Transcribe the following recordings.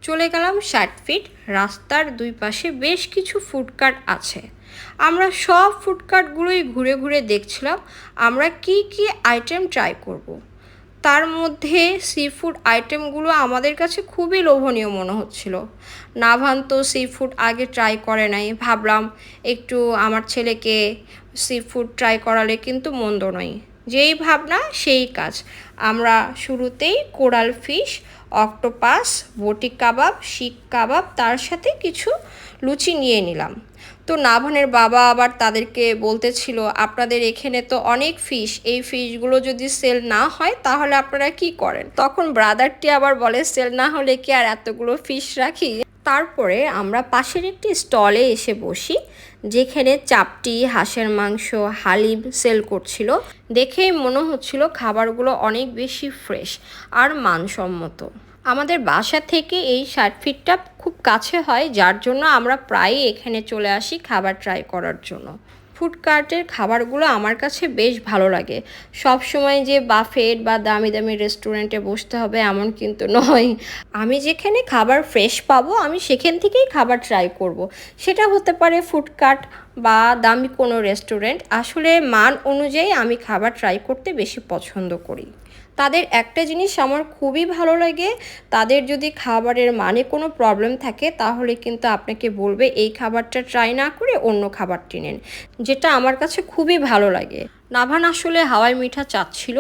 চলে গেলাম 60 ফিট। রাস্তার দুই পাশে বেশ কিছু ফুডকার্ট আছে। আমরা সব ফুডকার্টগুলোই ঘুরে ঘুরে দেখছিলাম আমরা কি কি আইটেম ট্রাই করব। তার মধ্যে সি ফুড আইটেমগুলো আমাদের কাছে খুবই লোভনীয় মনে হচ্ছিল। নাভান তো সি ফুড আগে ট্রাই করে নাই, ভাবলাম একটু আমার ছেলেকে সি ফুড ট্রাই করালে কিন্তু মন্দ নয়। যেই ভাবনা সেই কাজ। আমরা শুরুতেই কোরাল ফিশ, অক্টোপাস, বটি কাবাব, শিক কাবাব, তার সাথে কিছু লুচি নিয়ে নিলাম। তো নাভানের বাবা আবার তাদেরকে বলতেছিল, আপনাদের এখানে তো অনেক ফিশ, এই ফিশগুলো যদি সেল না হয় তাহলে আপনারা কি করেন? তখন ব্রাদারটি আবার বলে, সেল না হলে কি আর এতগুলো ফিশ রাখি? তারপরে আমরা পাশের একটি স্টলে এসে বসি, যেখানে চাপটি, হাঁসের মাংস, হালিম সেল করছিল। দেখেই মনে হচ্ছিল খাবারগুলো অনেক বেশি ফ্রেশ আর মানসম্মত। আমাদের বাসা থেকে এই 60 ফিটটা খুব কাছে হয়, যার জন্য আমরা প্রায়ই এখানে চলে আসি খাবার ট্রাই করার জন্য। ফুডকার্টের খাবারগুলো আমার কাছে বেশ ভালো লাগে। সব সময় যে বাফেট বা দামি দামি রেস্টুরেন্টে বসতে হবে এমন কিন্তু নয়। আমি যেখানে খাবার ফ্রেশ পাবো আমি সেখান থেকেই খাবার ট্রাই করব। সেটা হতে পারে ফুডকার্ট বা দামি কোনো রেস্টুরেন্ট। আসলে মান অনুযায়ী আমি খাবার ট্রাই করতে বেশি পছন্দ করি। তাদের একটা জিনিস আমার খুবই ভালো লাগে, তাদের যদি খাবারের মানে কোনো প্রবলেম থাকে তাহলে কিন্তু আপনাকে বলবে এই খাবারটা ট্রাই না করে অন্য খাবারটি নেন, যেটা আমার কাছে খুবই ভালো লাগে। নাভান আসলে হাওয়াই মিঠা চাচ্ছিল,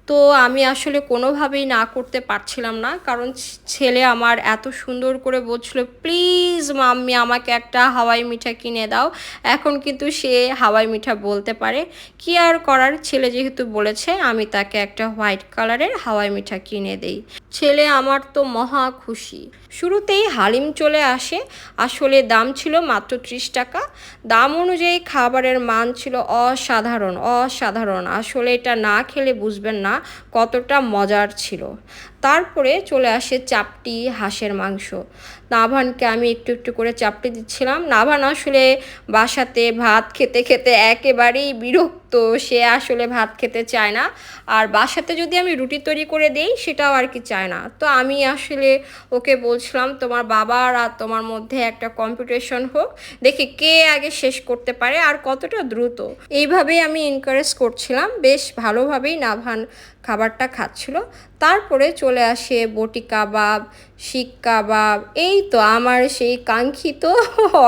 তো আমি আসলে কোনোভাবেই না করতে পারছিলাম না, কারণ ছেলে আমার এত সুন্দর করে বলছিল, প্লিজ মাম্মি আমাকে একটা হাওয়াই মিঠা কিনে দাও। এখন কিন্তু সে হাওয়াই মিঠা বলতে পারে, কি আর করার, ছেলে যেহেতু বলেছে আমি তাকে একটা হোয়াইট কালারের হাওয়াই মিঠা কিনে দেই। ছেলে আমার তো মহা খুশি। শুরুতেই হালিম চলে আসে। আসলে দাম ছিল মাত্র 30 টাকা। দাম অনুযায়ী খাবারের মান ছিল অসাধারণ অসাধারণ। আসলে এটা না খেলে বুঝবেন না কতটা মজার ছিল। তারপরে চলে আসে চাপটি, হাঁসের মাংস। নাভানকে আমি একটু একটু করে চাপটি দিচ্ছিলাম। নাভান আসলে বাসাতে ভাত খেতে খেতে একেবারেই বিরক্ত, সে আসলে ভাত খেতে চায় না। আর বাসাতে যদি আমি রুটি তৈরি করে দেই সেটাও আর কি চায় না। তো আমি আসলে ওকে বলছিলাম, তোমার বাবার আর তোমার মধ্যে একটা কম্পিটিশন হোক, দেখি কে আগে শেষ করতে পারে আর কতটা দ্রুত। এইভাবেই আমি এনকারেজ করছিলাম। বেশ ভালোভাবেই নাভান খাবারটা খাচ্ছিল। তারপরে চলে আসে বটি কাবাব, শিক কাবাব, এই তো আমার সেই কাঙ্ক্ষিত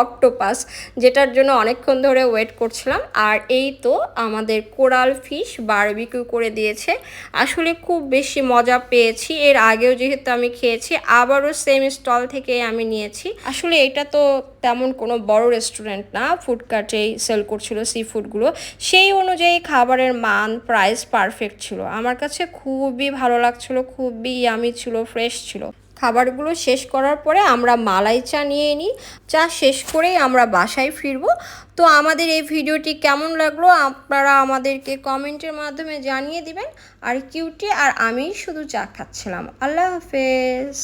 অক্টোপাস, যেটার জন্য অনেকক্ষণ ধরে ওয়েট করছিলাম। আর এই তো আমাদের কোরাল ফিশ বারবিকিউ করে দিয়েছে। আসলে খুব বেশি মজা পেয়েছি। এর আগেও যেহেতু আমি খেয়েছি, আবারও সেম স্টল থেকে আমি নিয়েছি। আসলে এটা তো তেমন কোনো বড় রেস্টুরেন্ট না, ফুডকার্টেই সেল করছিল সি ফুডগুলো। সেই অনুযায়ী খাবারের মান, প্রাইস পারফেক্ট ছিল। আমার কাছে খুবই ভালো লাগছিল, খুবই ইয়ামি ছিল, ফ্রেশ ছিল। খাবারগুলো শেষ করার পরে আমরা মালাই চা নিয়ে নিই। চা শেষ করেই আমরা বাসায় ফিরবো। তো আমাদের এই ভিডিওটি কেমন লাগলো আপনারা আমাদেরকে কমেন্টের মাধ্যমে জানিয়ে দিবেন। আর কিউটি আর আমি শুধু চা খাচ্ছিলাম। আল্লাহ হাফেজ।